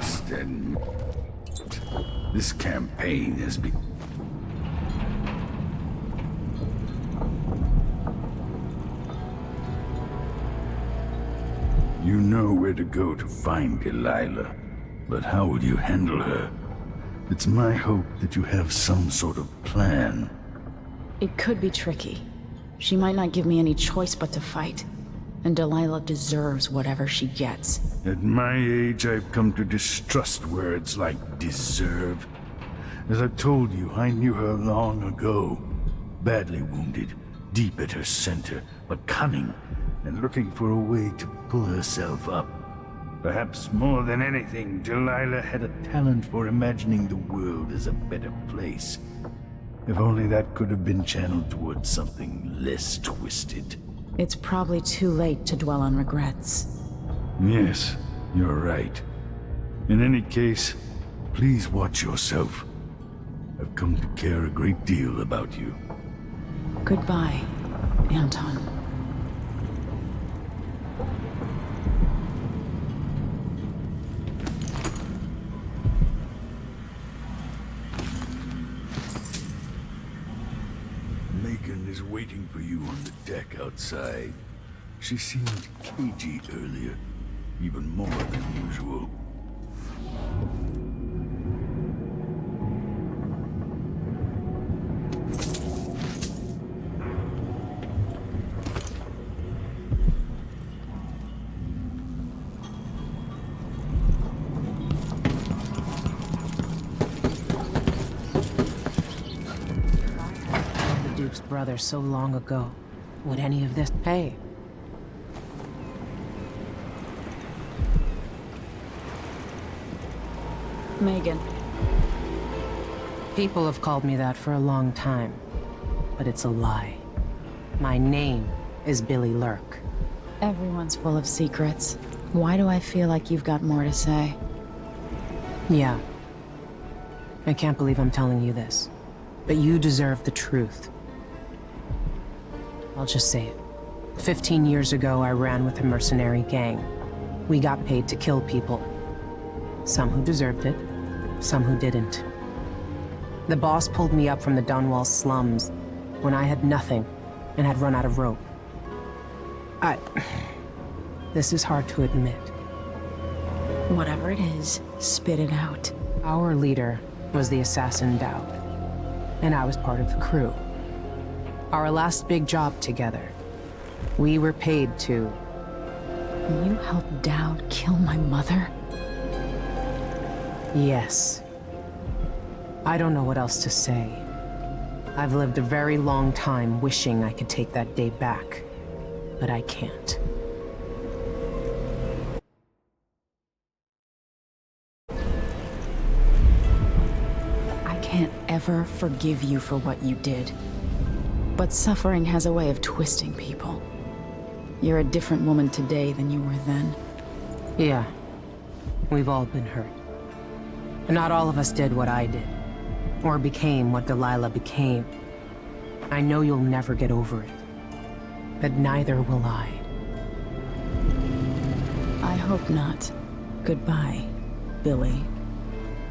lust and this campaign has been... You know where to go to find Delilah, but how will you handle her? It's my hope that you have some sort of plan. It could be tricky. She might not give me any choice but to fight. And Delilah deserves whatever she gets. At my age, I've come to distrust words like deserve. As I've told you, I knew her long ago. Badly wounded, deep at her center, but cunning, and looking for a way to pull herself up. Perhaps more than anything, Delilah had a talent for imagining the world as a better place. If only that could have been channeled towards something less twisted. It's probably too late to dwell on regrets. Yes, you're right. In any case, please watch yourself. I've come to care a great deal about you. Goodbye, Anton. Megan is waiting for you on the deck outside. She seemed cagey earlier, even more than usual. Brother so long ago. Would any of this... Hey. Megan. People have called me that for a long time, but it's a lie. My name is Billy Lurk. Everyone's full of secrets. Why do I feel like you've got more to say? Yeah. I can't believe I'm telling you this, but you deserve the truth. I'll just say it. 15 years ago, I ran with a mercenary gang. We got paid to kill people. Some who deserved it, some who didn't. The boss pulled me up from the Dunwall slums when I had nothing and had run out of rope. This is hard to admit. Whatever it is, spit it out. Our leader was the assassin Dowd, and I was part of the crew. Our last big job together. We were paid to... You helped Dowd kill my mother? Yes. I don't know what else to say. I've lived a very long time wishing I could take that day back, but I can't. I can't ever forgive you for what you did. But suffering has a way of twisting people. You're a different woman today than you were then. Yeah. We've all been hurt. And not all of us did what I did. Or became what Delilah became. I know you'll never get over it. But neither will I. I hope not. Goodbye, Billy.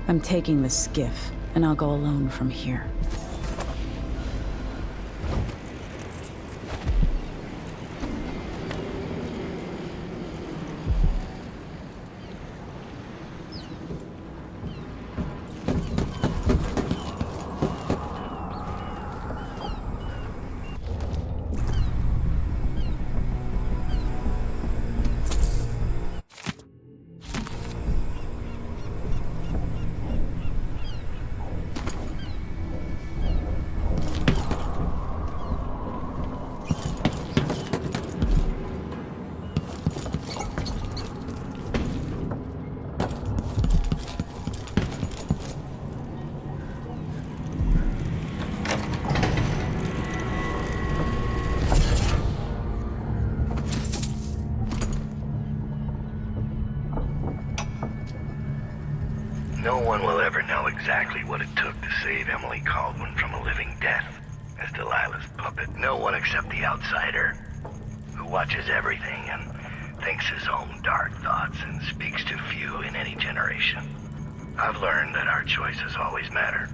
I'm taking the skiff, and I'll go alone from here. No one will ever know exactly what it took to save Emily Caldwin from a living death as Delilah's puppet. No one except the outsider, who watches everything and thinks his own dark thoughts and speaks to few in any generation. confrontation. I've learned that our choices always matter.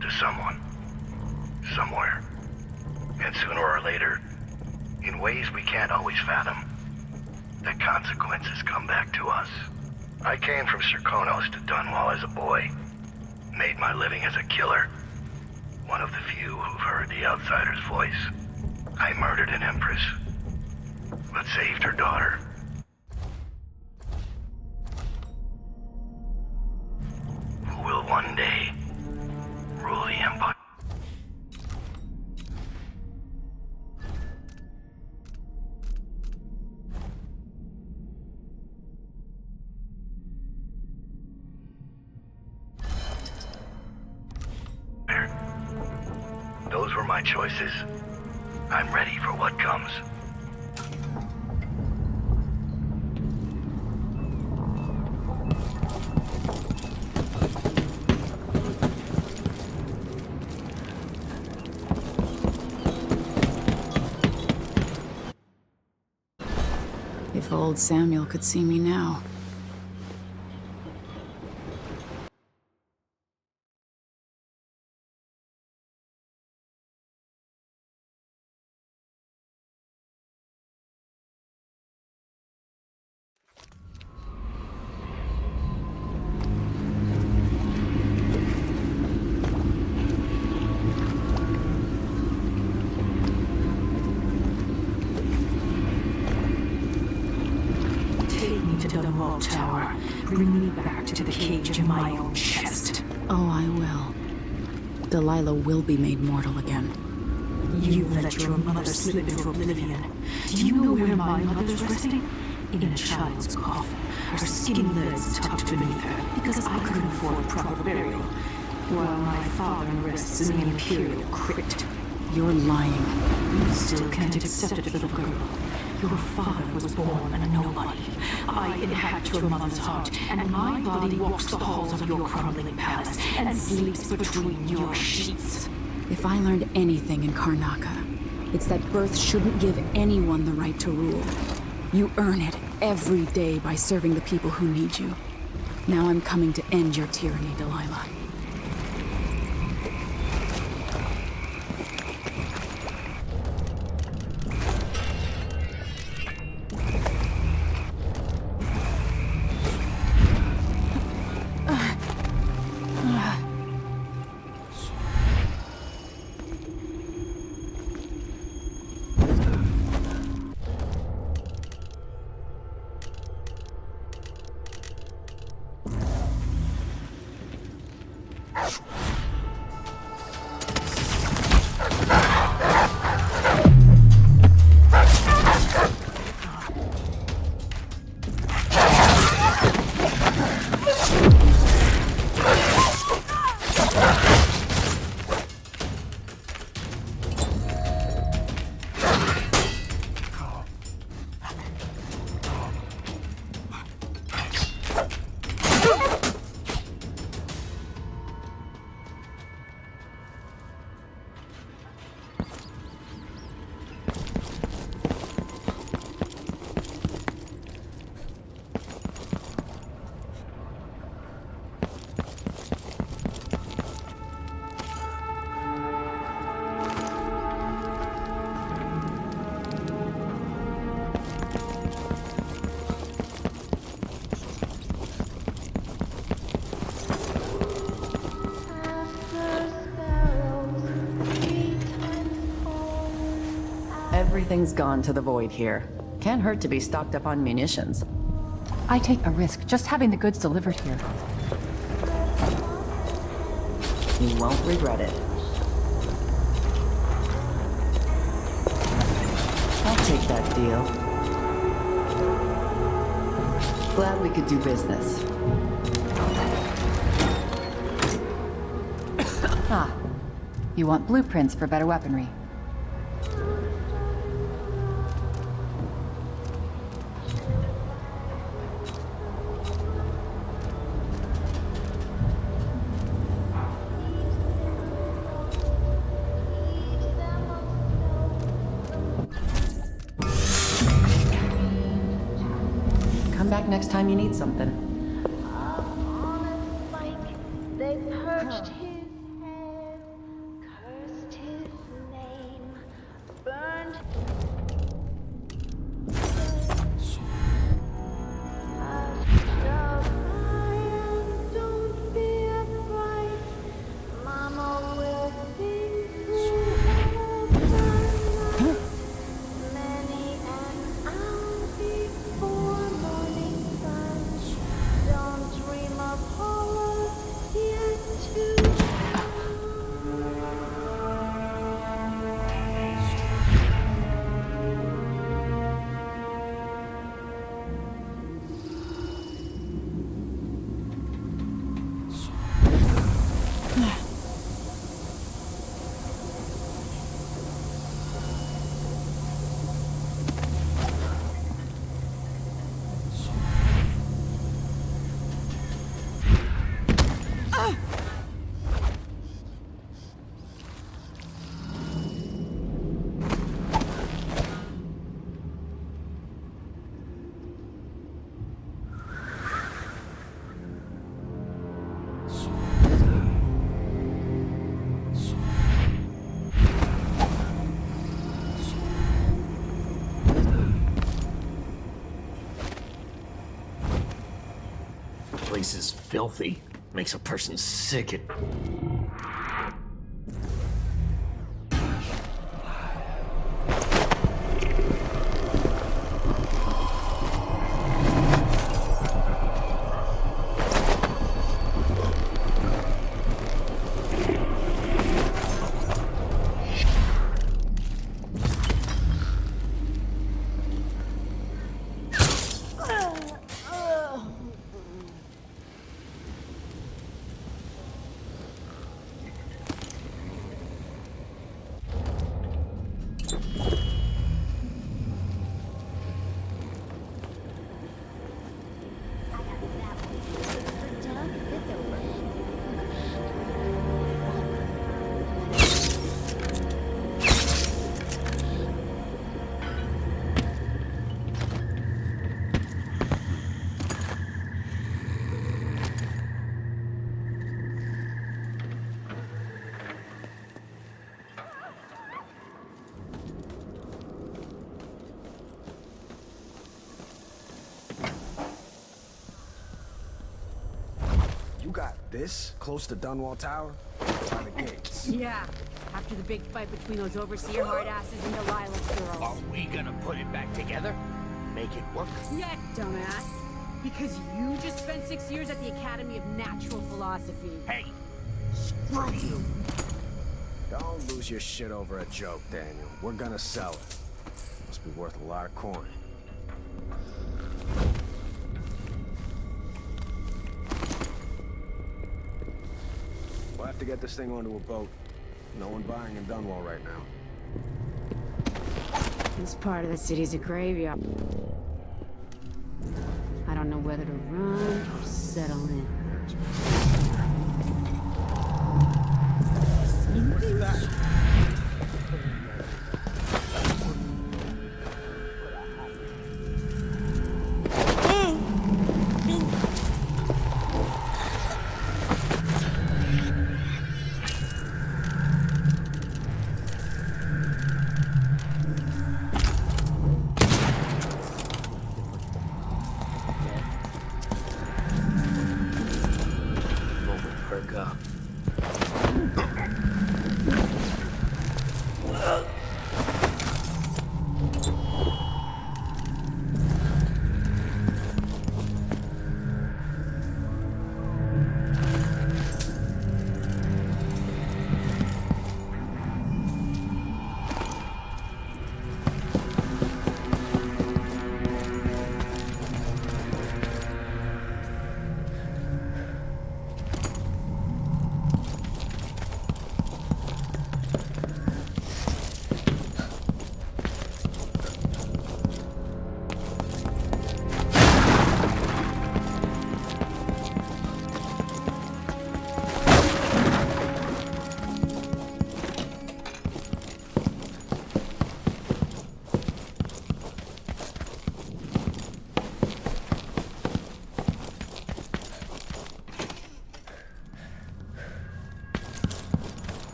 To someone. Somewhere. And sooner or later, in ways we can't always fathom, the consequences come back to us. I came from Serkonos to Dunwall as a boy. Made my living as a killer. One of the few who've heard the outsider's voice. I murdered an Empress, but saved her daughter. Who will one day rule the Empire. Those were my choices. I'm ready for what comes. If old Samuel could see me now. To Dunwall Tower. Bring me back to the cage in my own chest. Oh, I will. Delilah will be made mortal again. You let your mother slip into oblivion. Do you know where my mother's resting? In a child's coffin, her skinny legs tucked beneath her, because I couldn't afford proper burial, while my father rests in the Imperial crypt. You're lying. You still can't accept it, little girl. Your father was born a nobody. I inhabit your mother's heart, and my body walks the halls of your crumbling palace and sleeps between your sheets. If I learned anything in Karnaca, it's that birth shouldn't give anyone the right to rule. You earn it every day by serving the people who need you. Now I'm coming to end your tyranny, Delilah. Everything's gone to the void here. Can't hurt to be stocked up on munitions. I take a risk just having the goods delivered here. You won't regret it. I'll take that deal. Glad we could do business. Ah, you want blueprints for better weaponry. Come back next time you need something. Scourged his head, cursed his name, burned hush the fire, don't be afraid. Mama will sing through all the night. Many an hour before morning sun. Don't dream of horror yet too. Place is filthy. Makes a person sick. You got this close to Dunwall Tower? By the gates. Yeah, after the big fight between those overseer hard-asses and Delilah's girls. Are we gonna put it back together? Make it work? Yeah, dumbass. Because you just spent 6 years at the Academy of Natural Philosophy. Hey, screw you! Don't lose your shit over a joke, Daniel. We're gonna sell it. Must be worth a lot of coin. We'll have to get this thing onto a boat. No one buying in Dunwall right now. This part of the city's a graveyard. I don't know whether to run or settle in. What's that?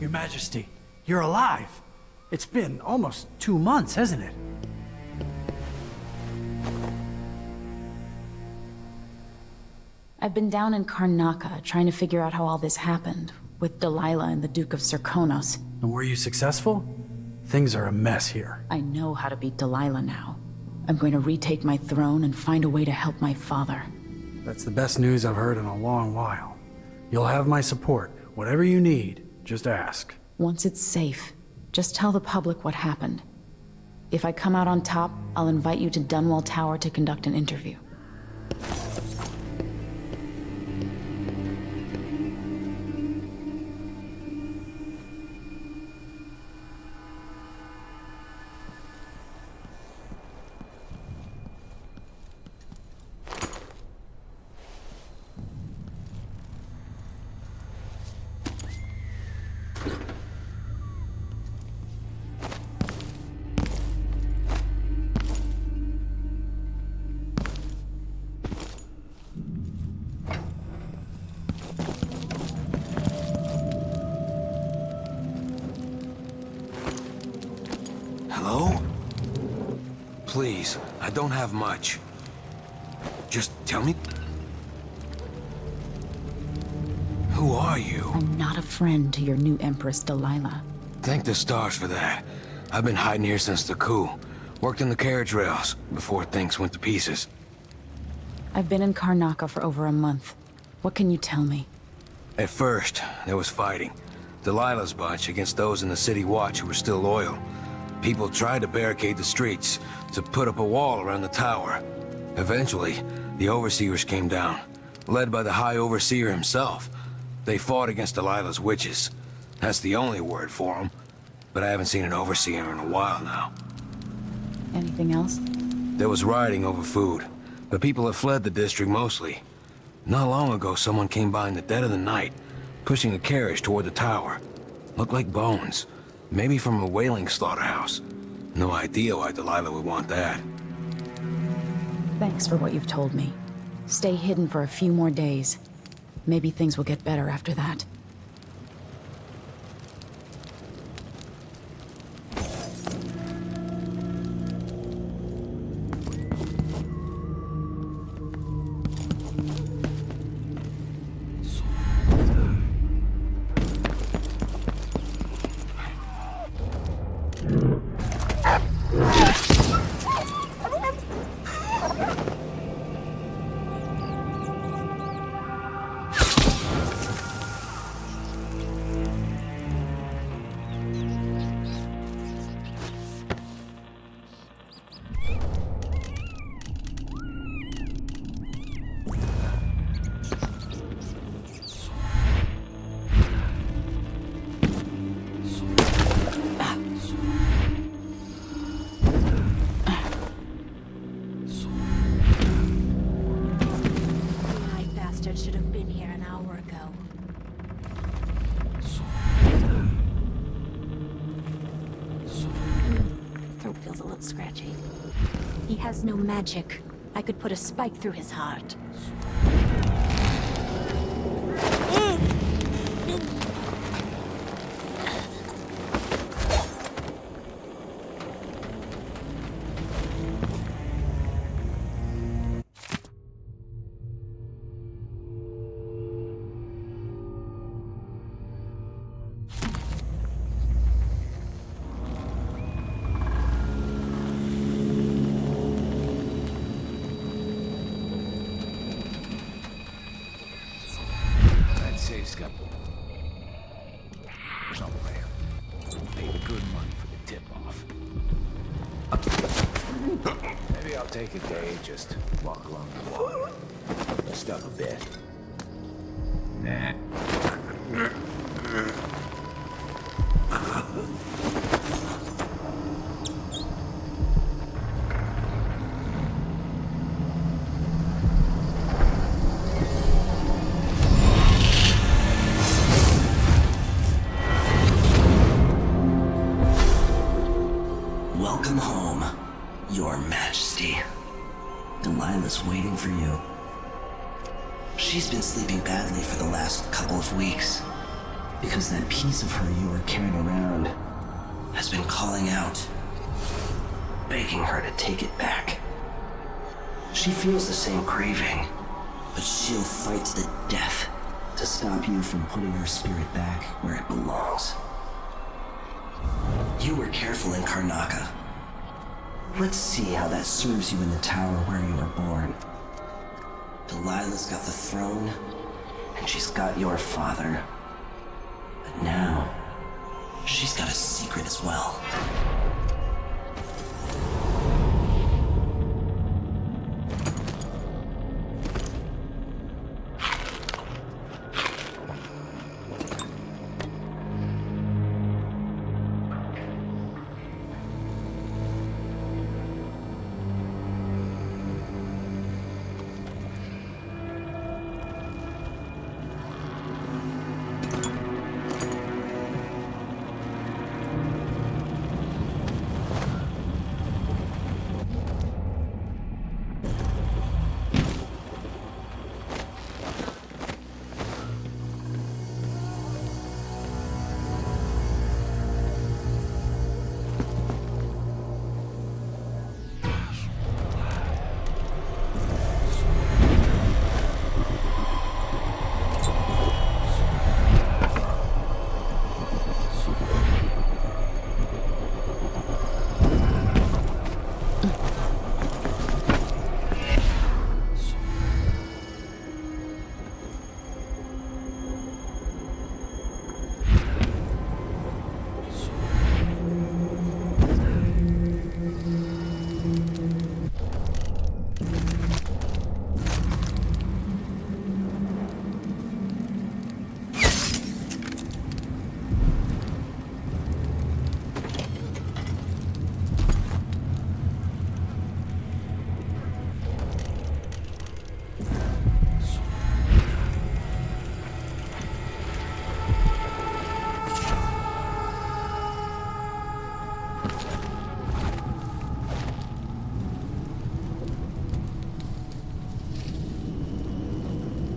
Your Majesty, you're alive. It's been almost 2 months, hasn't it? I've been down in Karnaca trying to figure out how all this happened, with Delilah and the Duke of Serkonos. And were you successful? Things are a mess here. I know how to beat Delilah now. I'm going to retake my throne and find a way to help my father. That's the best news I've heard in a long while. You'll have my support. Whatever you need, just ask. Once it's safe, just tell the public what happened. If I come out on top, I'll invite you to Dunwall Tower to conduct an interview. Hello? Please, I don't have much. Just tell me... Who are you? I'm not a friend to your new Empress, Delilah. Thank the stars for that. I've been hiding here since the coup. Worked in the carriage rails before things went to pieces. I've been in Karnaca for over a month. What can you tell me? At first, there was fighting. Delilah's bunch against those in the city watch who were still loyal. People tried to barricade the streets, to put up a wall around the tower. Eventually, the overseers came down, led by the High Overseer himself. They fought against Delilah's witches. That's the only word for them. But I haven't seen an overseer in a while now. Anything else? There was rioting over food, but people have fled the district mostly. Not long ago, someone came by in the dead of the night, pushing a carriage toward the tower. Looked like bones. Maybe from a whaling slaughterhouse. No idea why Delilah would want that. Thanks for what you've told me. Stay hidden for a few more days. Maybe things will get better after that. Should have been here an hour ago. Throat feels a little scratchy. He has no magic. I could put a spike through his heart. Safe's got somewhere. Paid good money for the tip-off. Maybe I'll take a day, just walk along the wall. Stuck a bit. Nah. Welcome home, Your Majesty. Delilah's waiting for you. She's been sleeping badly for the last couple of weeks. Because that piece of her you were carrying around has been calling out, begging her to take it back. She feels the same craving, but she'll fight to the death to stop you from putting her spirit back where it belongs. You were careful in Karnaca. Let's see how that serves you in the tower where you were born. Delilah's got the throne, and she's got your father. But now, she's got a secret as well.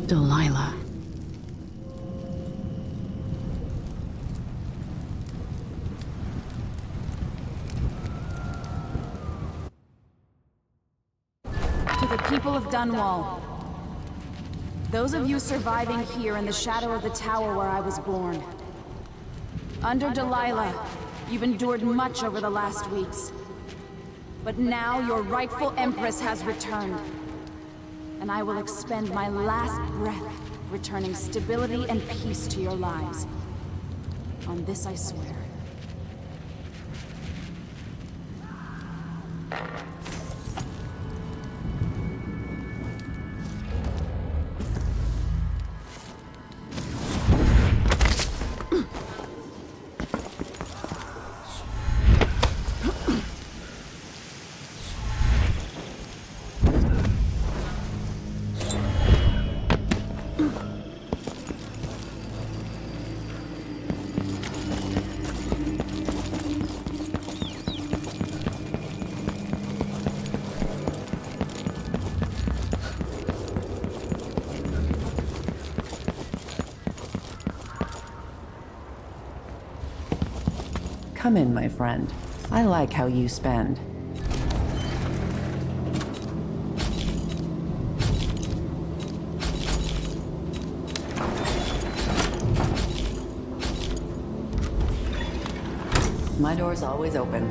Delilah. To the people of Dunwall, those of you surviving here in the shadow of the tower where I was born. Under Delilah, you've endured much over the last weeks. But now your rightful Empress has returned. And I will expend my last breath returning stability and peace to your lives. On this I swear. Come in, my friend. I like how you spend. My door's always open.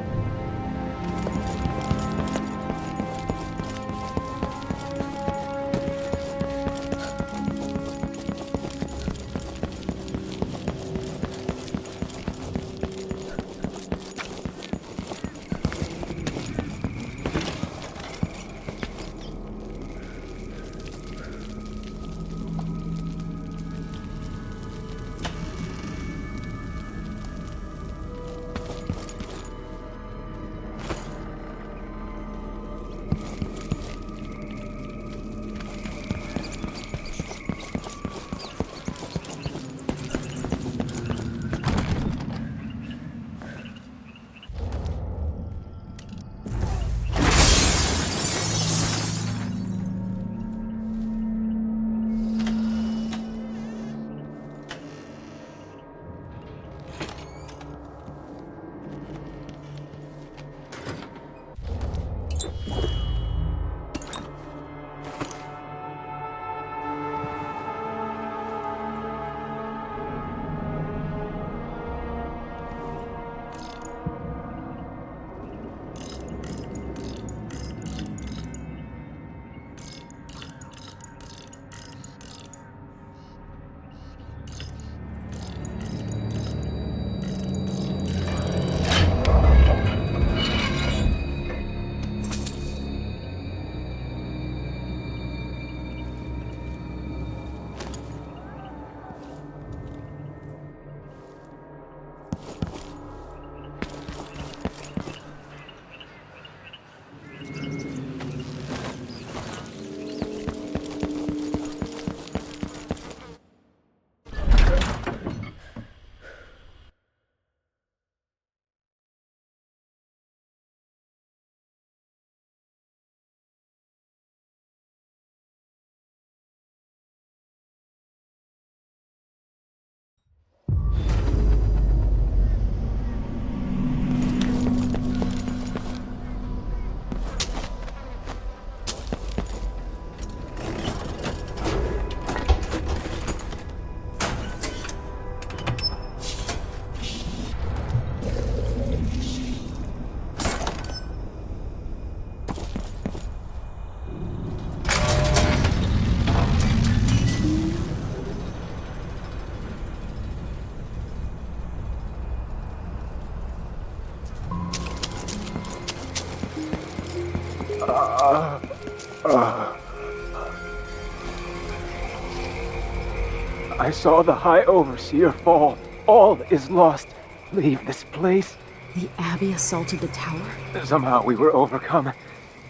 I saw the High Overseer fall. All is lost. Leave this place. The Abbey assaulted the tower? Somehow we were overcome.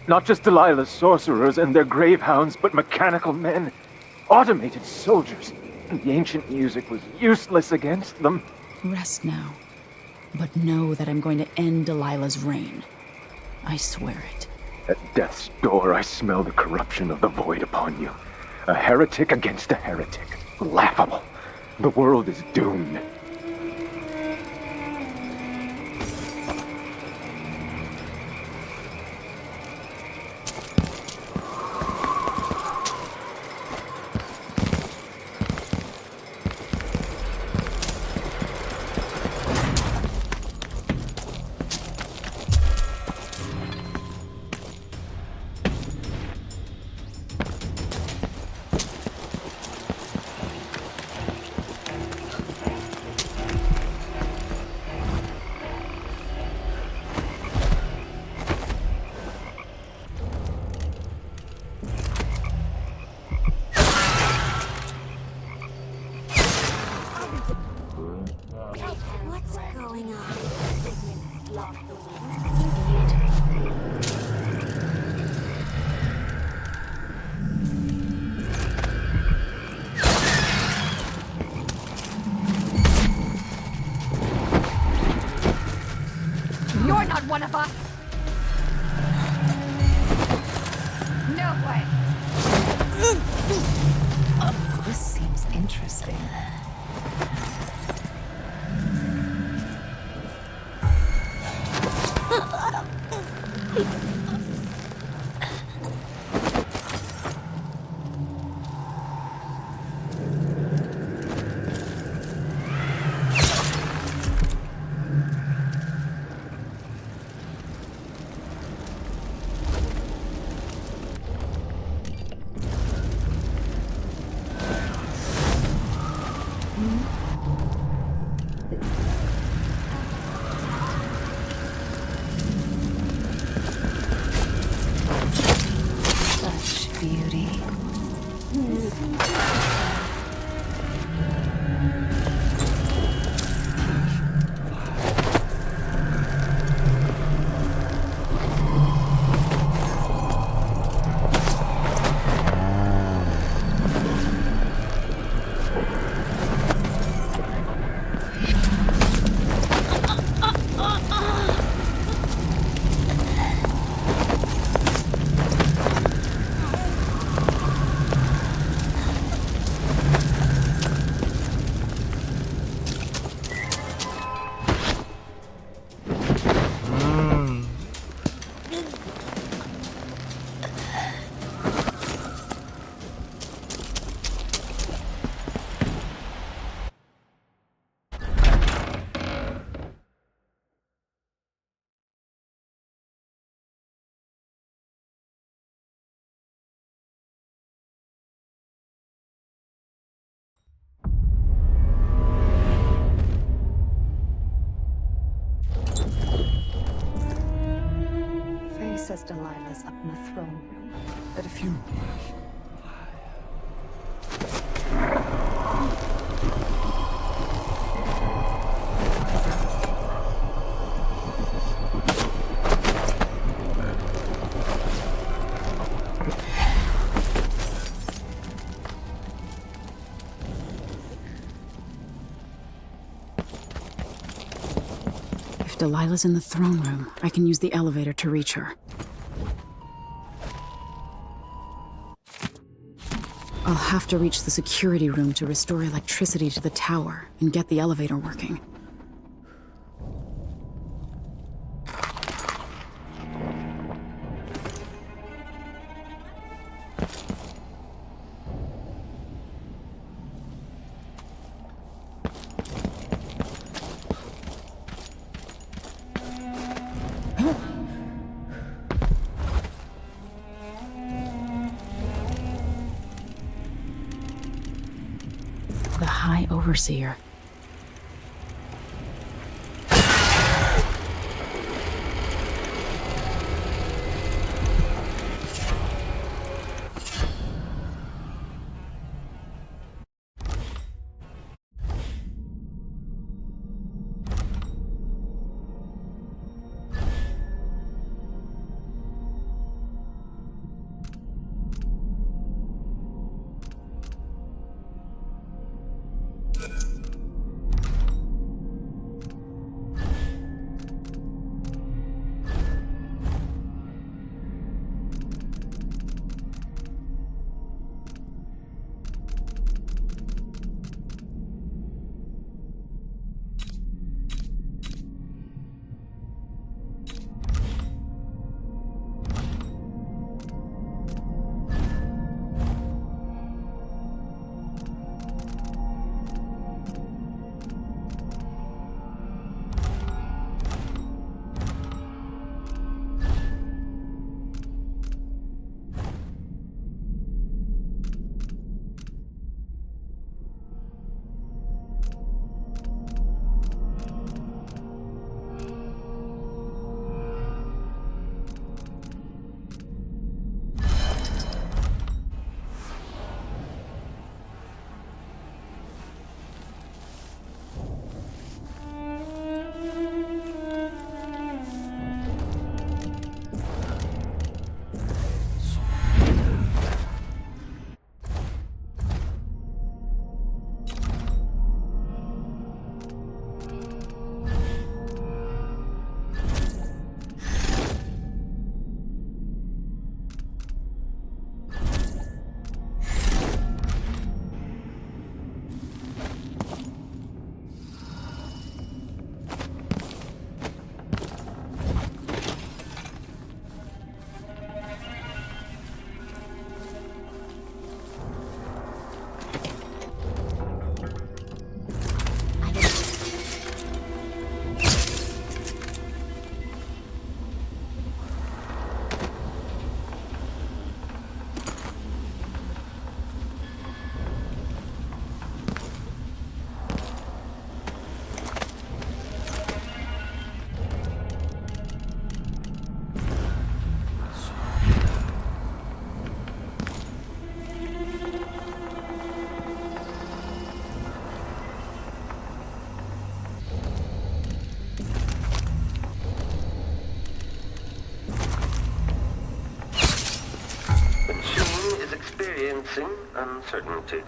Not just Delilah's sorcerers and their gravehounds, but mechanical men. Automated soldiers. The ancient music was useless against them. Rest now. But know that I'm going to end Delilah's reign. I swear it. At death's door, I smell the corruption of the void upon you. A heretic against a heretic. Laughable. The world is doomed. What's going on? You're not one of us! No way! This seems interesting. Such beauty. Says Delilah's up in the throne room. But if you... If Delilah's in the throne room, I can use the elevator to reach her. I'll have to reach the security room to restore electricity to the tower and get the elevator working. The High Overseer. Experiencing uncertainty.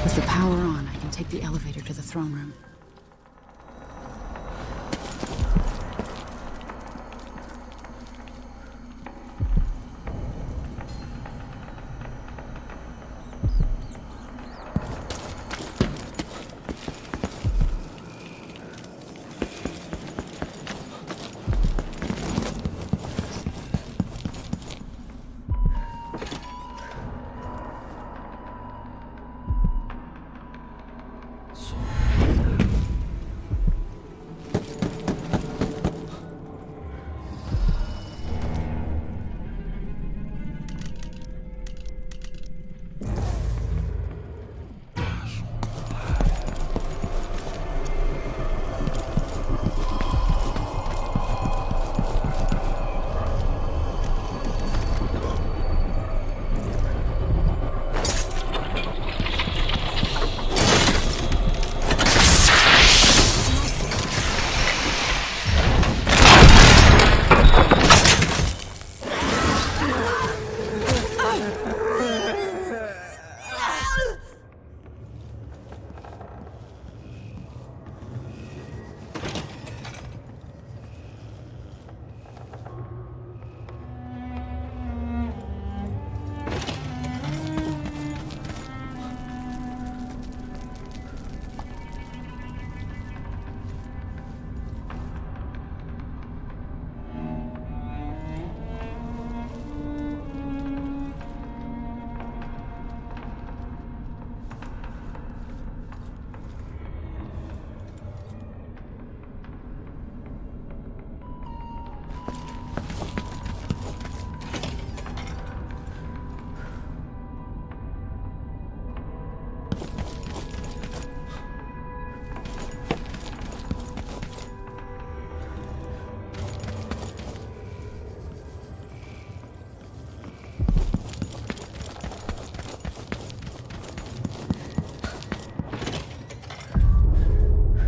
With the power on, I can take the elevator to the throne room.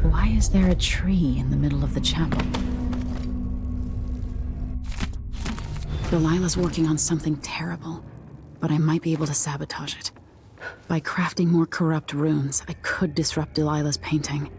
Why is there a tree in the middle of the chapel? Delilah's working on something terrible, but I might be able to sabotage it. By crafting more corrupt runes, I could disrupt Delilah's painting.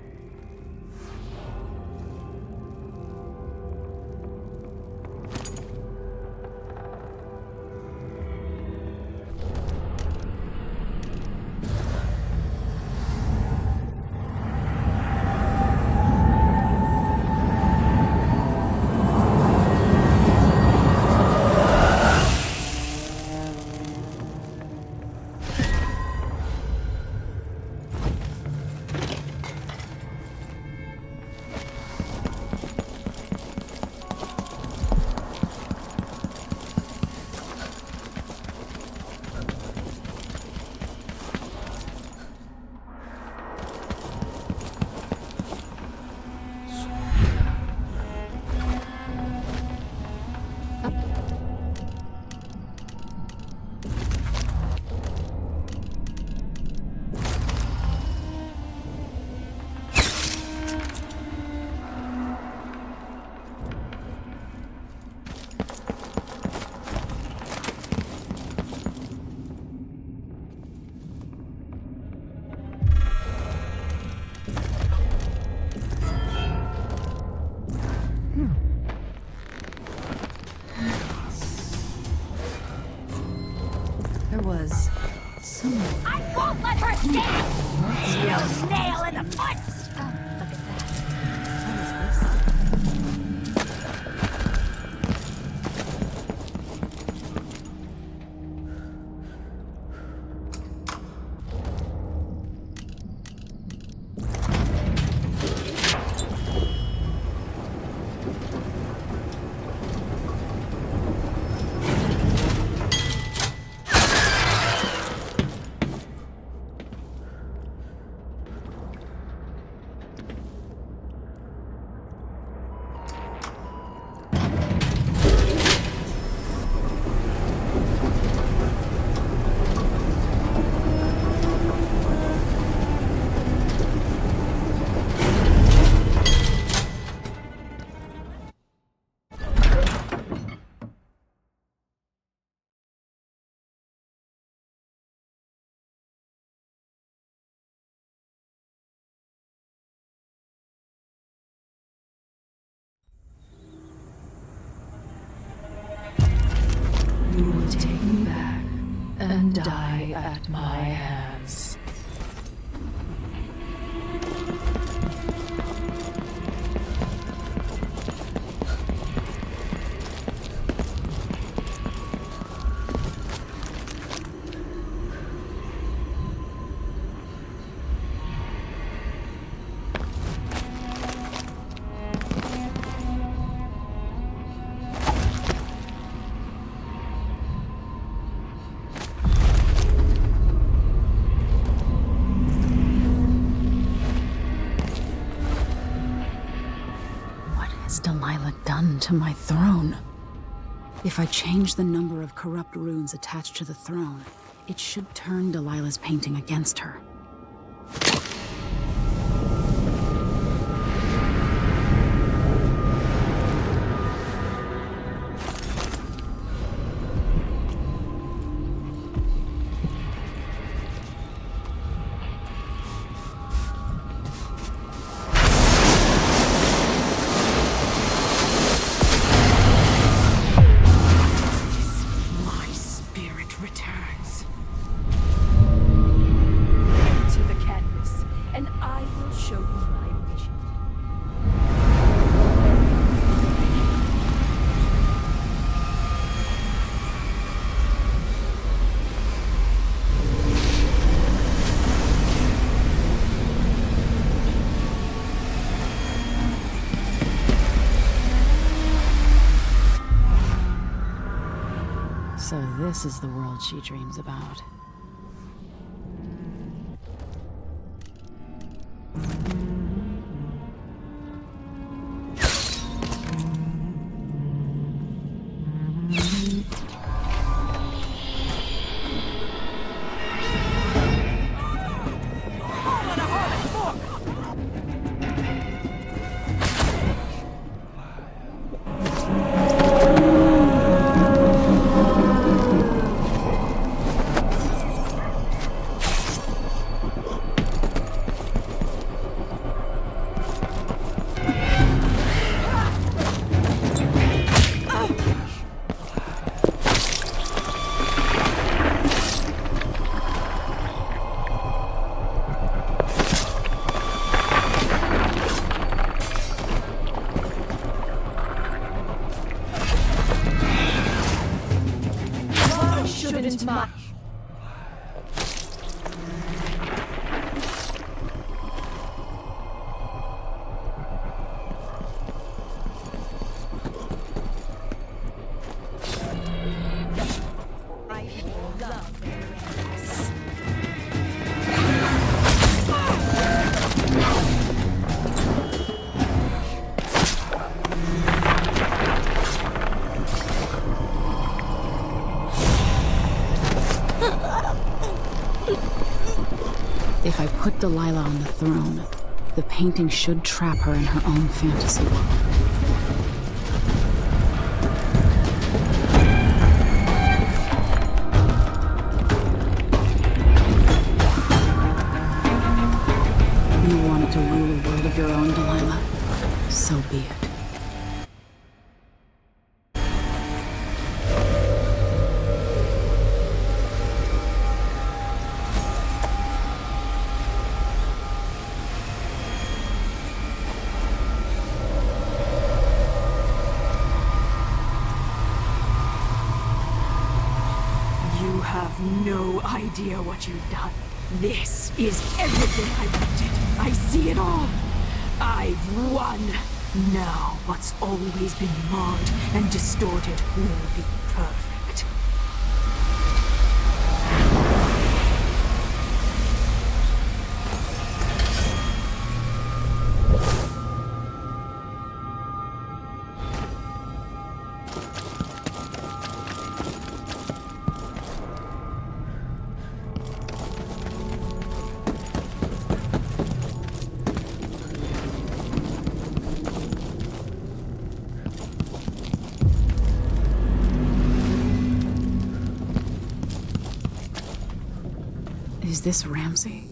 There was someone. I won't let her stand! You nail in the foot! You will take me back and die at my hands. What has Delilah done to my throne? If I change the number of corrupt runes attached to the throne, it should turn Delilah's painting against her. So this is the world she dreams about. isn't much. If I put Delilah on the throne, the painting should trap her in her own fantasy world. You wanted to rule a world of your own, Delilah? So be it. You have no idea what you've done. This is everything I wanted. I see it all. I've won. Now, what's always been marred and distorted will be perfect. Is this Ramsey?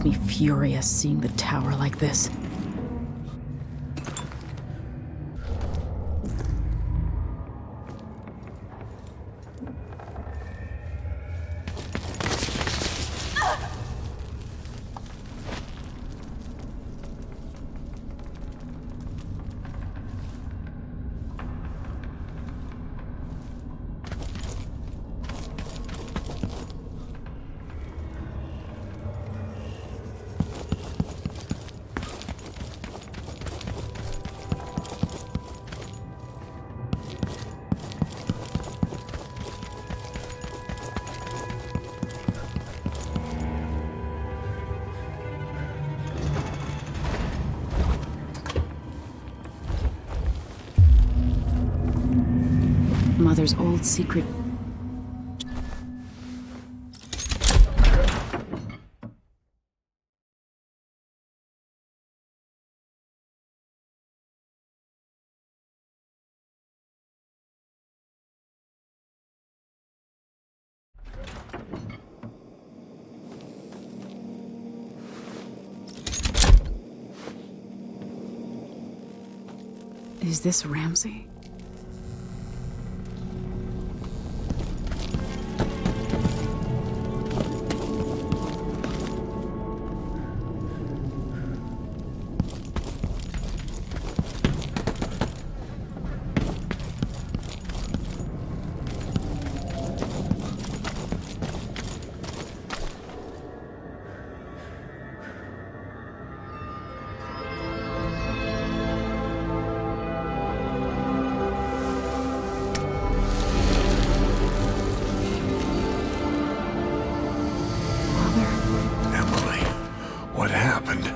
makes me furious seeing the tower like this. Mother's old secret. Is this Ramsey?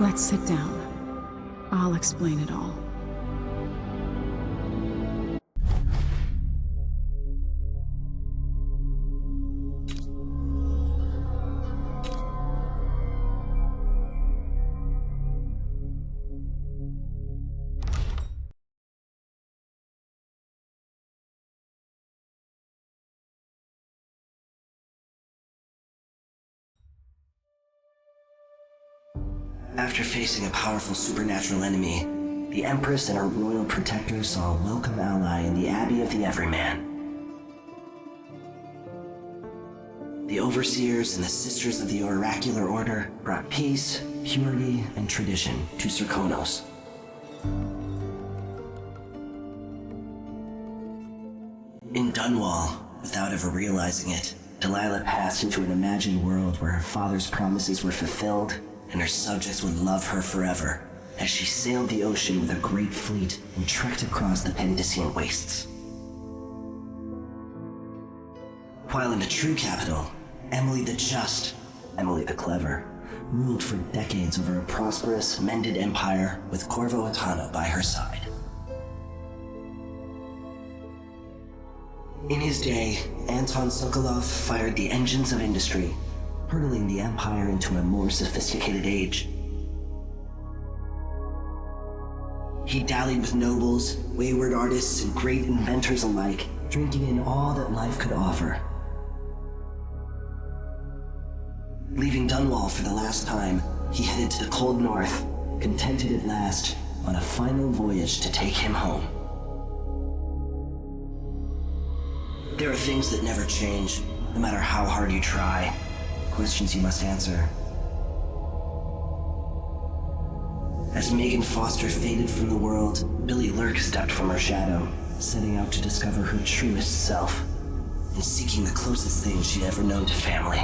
Let's sit down. I'll explain it all. After facing a powerful supernatural enemy, the Empress and her royal protector saw a welcome ally in the Abbey of the Everyman. The Overseers and the Sisters of the Oracular Order brought peace, purity, and tradition to Serkonos. In Dunwall, without ever realizing it, Delilah passed into an imagined world where her father's promises were fulfilled and her subjects would love her forever, as she sailed the ocean with a great fleet and trekked across the Pendician wastes. While in the true capital, Emely the Just, Emely the Clever, ruled for decades over a prosperous, mended empire with Corvo Atana by her side. In his day, Anton Sokolov fired the engines of industry, hurtling the empire into a more sophisticated age. He dallied with nobles, wayward artists, and great inventors alike, drinking in all that life could offer. Leaving Dunwall for the last time, he headed to the cold north, contented at last, on a final voyage to take him home. There are things that never change, no matter how hard you try. Questions you must answer. As Megan Foster faded from the world, Billy Lurk stepped from her shadow, setting out to discover her truest self, and seeking the closest thing she'd ever known to family.